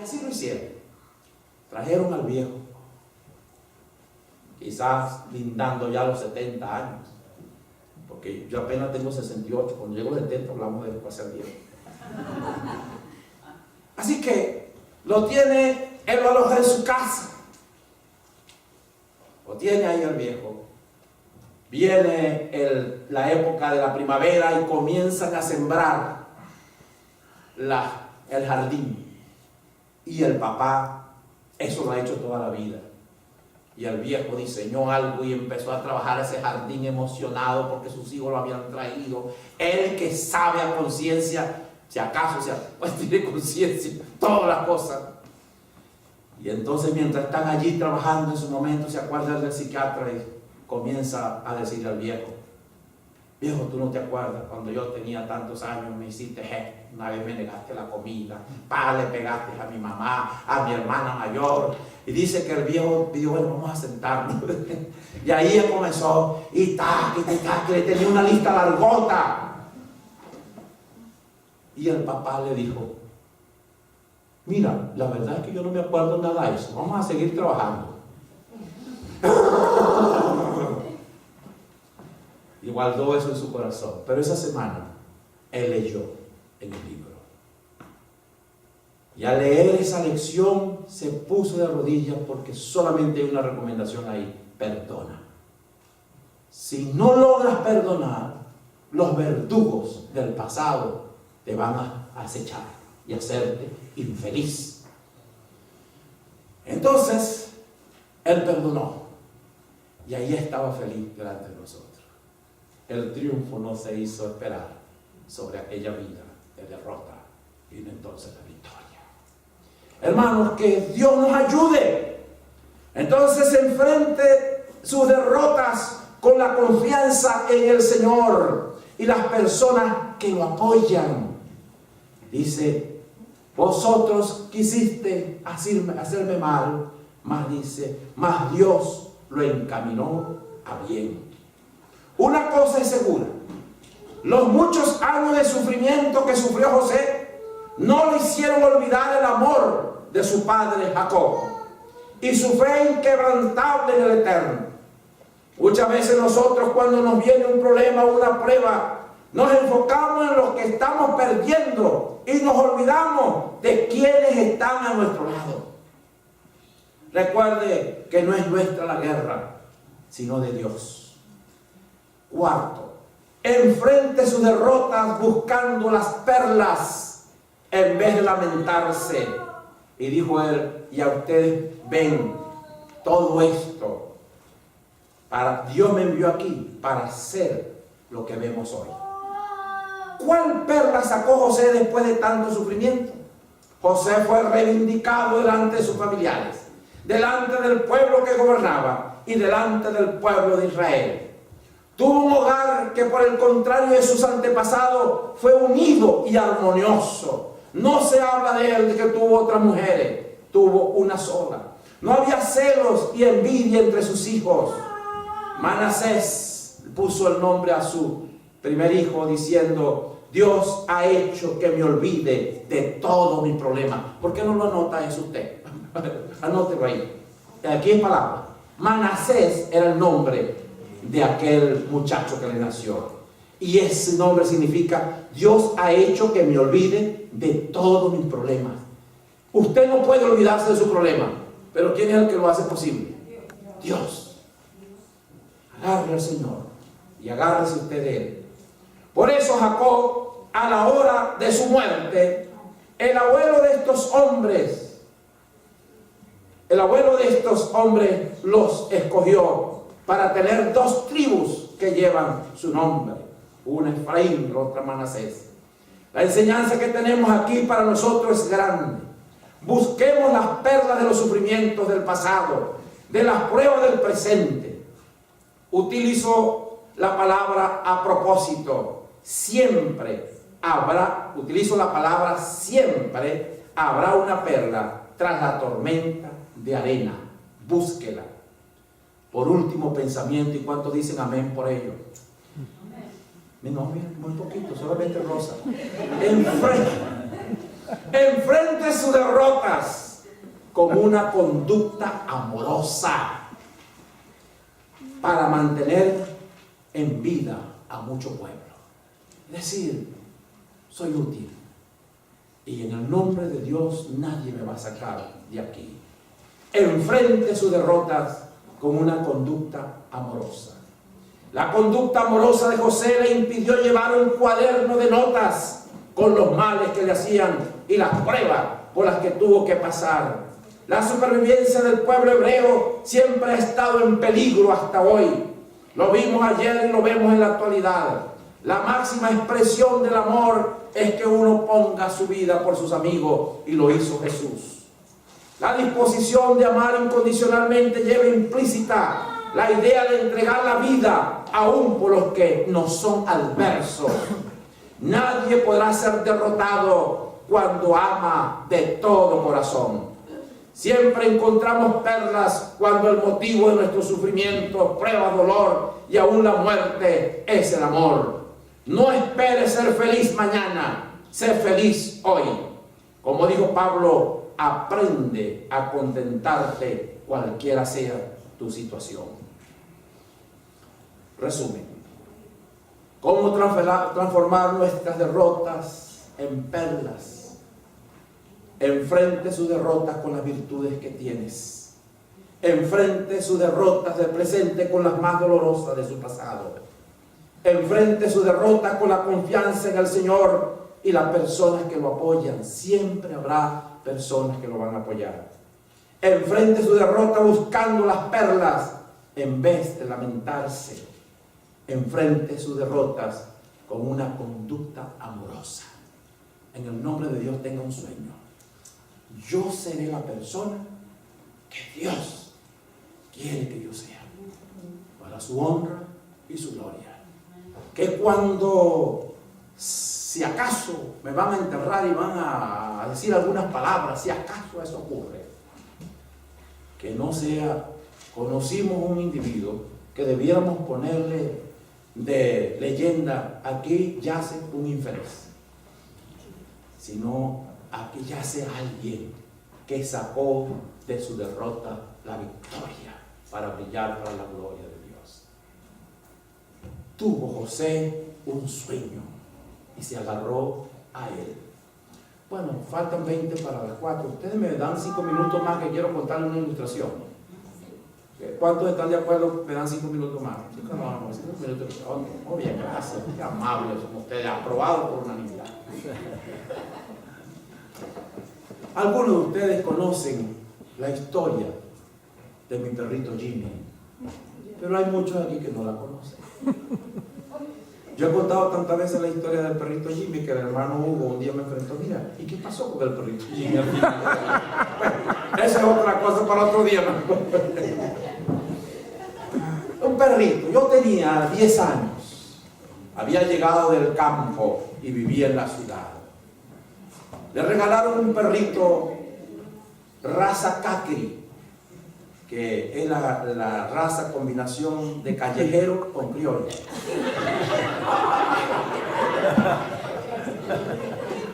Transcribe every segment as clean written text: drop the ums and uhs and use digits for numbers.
así lo hicieron. Trajeron al viejo, quizás lindando ya los 70 años, porque yo apenas tengo 68, cuando llego a los 70 hablamos de ser viejo. Así que lo tiene, él lo aloja en su casa, lo tiene ahí el viejo. Viene la época de la primavera y comienzan a sembrar el jardín. Y el papá, eso lo ha hecho toda la vida. Y el viejo diseñó algo y empezó a trabajar ese jardín emocionado porque sus hijos lo habían traído. Él que sabe a conciencia, si acaso pues tiene conciencia, todas las cosas. Y entonces mientras están allí trabajando en su momento, se acuerda del psiquiatra y comienza a decirle al viejo: viejo, tú no te acuerdas cuando yo tenía tantos años, me hiciste una vez me negaste la comida, le pegaste a mi mamá, a mi hermana mayor. Y dice que el viejo pidió: bueno, vamos a sentarnos. Y ahí él comenzó, y le tenía una lista largota. Y el papá le dijo: mira, la verdad es que yo no me acuerdo nada de eso, vamos a seguir trabajando. Y guardó eso en su corazón. Pero esa semana él leyó en el libro. Y al leer esa lección se puso de rodillas, porque solamente hay una recomendación ahí: perdona. Si no logras perdonar, los verdugos del pasado te van a acechar y hacerte infeliz. Entonces él perdonó y ahí estaba feliz delante de nosotros. El triunfo no se hizo esperar sobre aquella vida de derrota. Vino entonces la victoria. Hermanos, que Dios nos ayude. Entonces enfrente sus derrotas con la confianza en el Señor y las personas que lo apoyan. Dice: vosotros quisiste hacerme mal, mas Dios lo encaminó a bien. Una cosa es segura: los muchos años de sufrimiento que sufrió José no le hicieron olvidar el amor de su padre Jacob y su fe inquebrantable en el Eterno. Muchas veces nosotros, cuando nos viene un problema o una prueba, nos enfocamos en lo que estamos perdiendo y nos olvidamos de quienes están a nuestro lado. Recuerde que no es nuestra la guerra, sino de Dios. Cuarto, enfrente sus derrotas buscando las perlas en vez de lamentarse. Y dijo él: y a ustedes ven todo esto, Dios me envió aquí para hacer lo que vemos hoy. ¿Cuál perla sacó José después de tanto sufrimiento? José fue reivindicado delante de sus familiares, delante del pueblo que gobernaba y delante del pueblo de Israel. Tuvo un hogar que, por el contrario de sus antepasados, fue unido y armonioso. No se habla de él de que tuvo otras mujeres, tuvo una sola. No había celos y envidia entre sus hijos. Manasés puso el nombre a su primer hijo diciendo: Dios ha hecho que me olvide de todo mi problema. ¿Por qué no lo anota eso usted? Anótelo ahí. Aquí en palabra. Manasés era el nombre de aquel muchacho que le nació. Y ese nombre significa: Dios ha hecho que me olvide de todos mis problemas. Usted no puede olvidarse de su problema, pero ¿quién es el que lo hace posible? Dios. Agarre al Señor y agárrese usted de él. Por eso Jacob, a la hora de su muerte, el abuelo de estos hombres los escogió para tener dos tribus que llevan su nombre, una Efraín y otra Manasés. La enseñanza que tenemos aquí para nosotros es grande. Busquemos las perlas de los sufrimientos del pasado, de las pruebas del presente. Utilizo la palabra a propósito. Siempre habrá una perla tras la tormenta de arena. Búsquela. Por último, pensamiento. ¿Y cuántos dicen amén por ello? No, mira, muy poquito, solamente Rosa. Enfrente sus derrotas con una conducta amorosa para mantener en vida a mucho pueblo. Es decir, soy útil y en el nombre de Dios nadie me va a sacar de aquí. Enfrente sus derrotas con una conducta amorosa. La conducta amorosa de José le impidió llevar un cuaderno de notas con los males que le hacían y las pruebas por las que tuvo que pasar. La supervivencia del pueblo hebreo siempre ha estado en peligro hasta hoy. Lo vimos ayer y lo vemos en la actualidad. La máxima expresión del amor es que uno ponga su vida por sus amigos, y lo hizo Jesús. La disposición de amar incondicionalmente lleva implícita la idea de entregar la vida aún por los que nos son adversos. Nadie podrá ser derrotado cuando ama de todo corazón. Siempre encontramos perlas cuando el motivo de nuestro sufrimiento, prueba, dolor y aún la muerte es el amor. No esperes ser feliz mañana, sé feliz hoy. Como dijo Pablo, aprende a contentarte cualquiera sea tu situación. Resumen: ¿cómo transformar nuestras derrotas en perlas? Enfrente sus derrotas con las virtudes que tienes. Enfrente sus derrotas del presente con las más dolorosas de su pasado. Enfrente sus derrotas con la confianza en el Señor y las personas que lo apoyan. Siempre habrá personas que lo van a apoyar. Enfrente su derrota buscando las perlas en vez de lamentarse. Enfrente sus derrotas con una conducta amorosa. En el nombre de Dios, tenga un sueño. Yo seré la persona que Dios quiere que yo sea, para su honra y su gloria. Que cuando, si acaso me van a enterrar y van a decir algunas palabras, si acaso eso ocurre, que no sea, conocimos un individuo que debiéramos ponerle de leyenda: aquí yace un infeliz, sino aquí yace alguien que sacó de su derrota la victoria para brillar para la gloria de Dios. Tuvo José un sueño y se agarró a él. Bueno, faltan 20 para las 4. Ustedes me dan 5 minutos más, que quiero contarles una ilustración. ¿Cuántos están de acuerdo? Me dan 5 minutos más. 5 minutos. Oh, bien, gracias. Qué amables son ustedes. Aprobado por unanimidad. Algunos de ustedes conocen la historia de mi perrito Jimmy, pero hay muchos aquí que no la conocen. Yo he contado tantas veces la historia del perrito Jimmy que el hermano Hugo un día me preguntó: mira, ¿y qué pasó con el perrito Jimmy al final? Bueno, esa es otra cosa para otro día. Un perrito, yo tenía 10 años, había llegado del campo y vivía en la ciudad. Le regalaron un perrito raza Caqui, que es la raza combinación de callejero con criollo.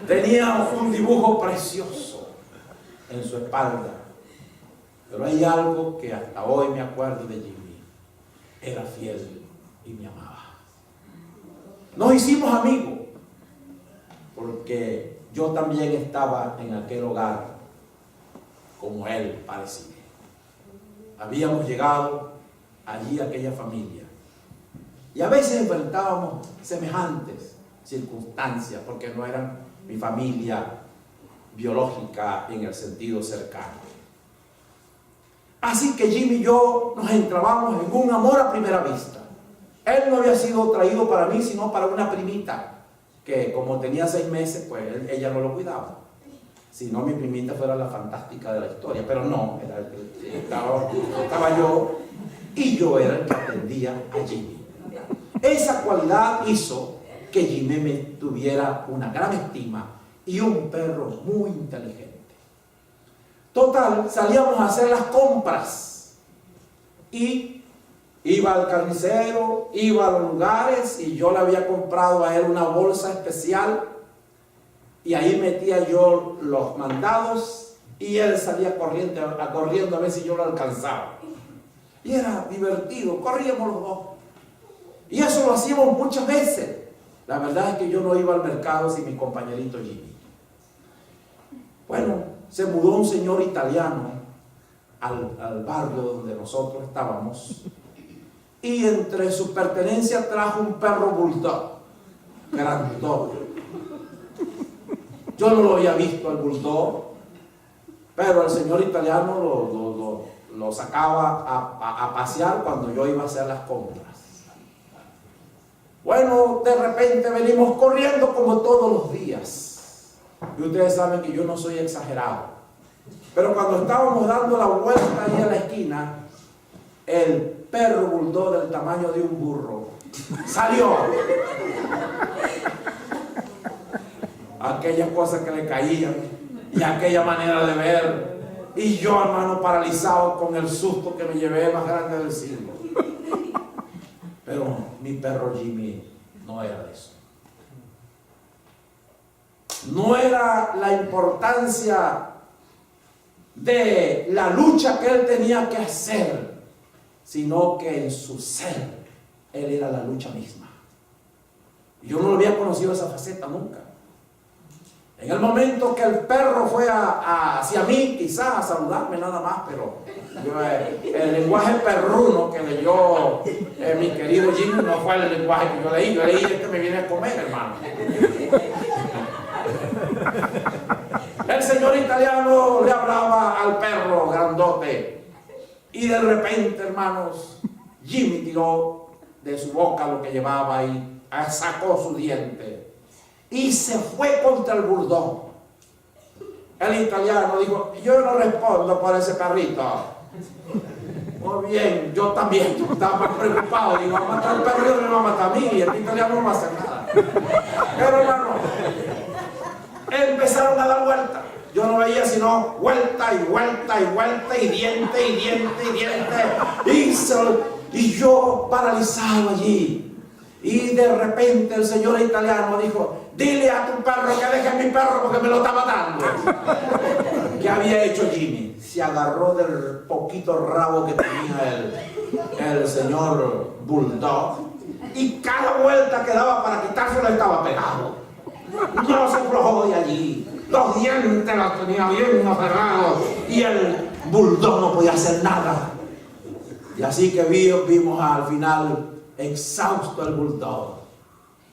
Tenía un dibujo precioso en su espalda, pero hay algo que hasta hoy me acuerdo de Jimmy: era fiel y me amaba. Nos hicimos amigos porque yo también estaba en aquel hogar como él parecía. Habíamos llegado allí a aquella familia y a veces enfrentábamos semejantes circunstancias porque no eran mi familia biológica en el sentido cercano. Así que Jimmy y yo nos entrábamos en un amor a primera vista. Él no había sido traído para mí, sino para una primita que, como tenía 6 meses, pues ella no lo cuidaba. Si no, mi primita fuera la fantástica de la historia, pero no, estaba yo, y yo era el que atendía a Jimmy. Esa cualidad hizo que Jimmy me tuviera una gran estima y un perro muy inteligente. Total, salíamos a hacer las compras y iba al carnicero, iba a los lugares y yo le había comprado a él una bolsa especial y ahí metía yo los mandados y él salía corriendo a ver si yo lo alcanzaba. Y era divertido, corríamos los dos. Y eso lo hacíamos muchas veces. La verdad es que yo no iba al mercado sin mi compañerito Jimmy. Bueno, se mudó un señor italiano al barrio donde nosotros estábamos, y entre sus pertenencias trajo un perro bulldog, grandote. Yo no lo había visto al bulldog, pero el señor italiano lo sacaba a pasear cuando yo iba a hacer las compras. Bueno, de repente venimos corriendo como todos los días. Y ustedes saben que yo no soy exagerado. Pero cuando estábamos dando la vuelta ahí a la esquina, el perro bulldog del tamaño de un burro salió. Aquellas cosas que le caían y aquella manera de ver. Y yo, hermano, paralizado con el susto que me llevé más grande del siglo. Pero mi perro Jimmy no era de eso. No era la importancia de la lucha que él tenía que hacer, sino que en su ser, él era la lucha misma. Yo no lo había conocido esa faceta nunca. En el momento que el perro fue hacia mí, quizás a saludarme nada más, pero el lenguaje perruno que leyó mi querido Jimmy no fue el lenguaje que yo leí. Yo leí el que me viene a comer, hermano. El señor italiano le hablaba al perro grandote, y de repente, hermanos, Jimmy tiró de su boca lo que llevaba y sacó su diente y se fue contra el bulldog. El italiano dijo: yo no respondo por ese perrito. Muy bien, yo también estaba preocupado. Digo, va a matar al perro y me va a matar a mí, y el italiano no va a hacer nada. Pero hermano, empezaron a dar vueltas. Yo no veía sino vuelta y vuelta y vuelta y diente y diente y diente. Y yo paralizado allí. Y de repente el señor italiano dijo: dile a tu perro que deje a mi perro porque me lo está matando. ¿Qué había hecho Jimmy? Se agarró del poquito rabo que tenía el señor bulldog, y cada vuelta que daba para quitárselo estaba pegado. No se aflojó de allí. Los dientes los tenía bien aferrados y el bulldog no podía hacer nada. Y así que vimos al final exhausto el bulldog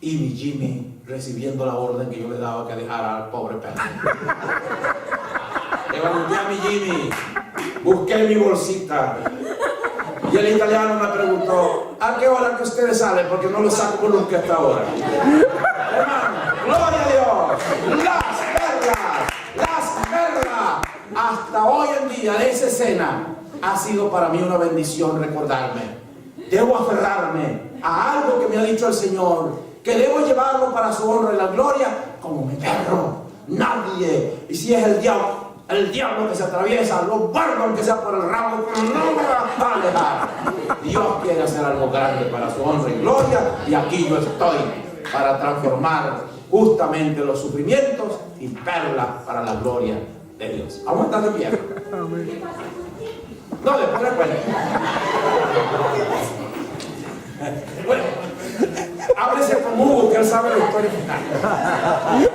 y mi Jimmy recibiendo la orden que yo le daba que dejara al pobre perro. Levanté a mi Jimmy, busqué mi bolsita y el italiano me preguntó: ¿a qué hora que ustedes salen? Porque no lo saco nunca hasta ahora. Hermano, gloria a Dios. Las perlas, hasta hoy en día de esa escena ha sido para mí una bendición recordarme. Debo aferrarme a algo que me ha dicho el Señor, que debo llevarlo para su honra y la gloria, como mi perro. Nadie, y si es el diablo que se atraviesa, lo guardo aunque sea por el rabo, pero no me va a alejar. Dios quiere hacer algo grande para su honra y gloria, y aquí yo estoy para transformar justamente los sufrimientos y perlas para la gloria de Dios. Vamos a estar de pie. No, después recuerden. Bueno, ábrese con Hugo, que él sabe la historia final.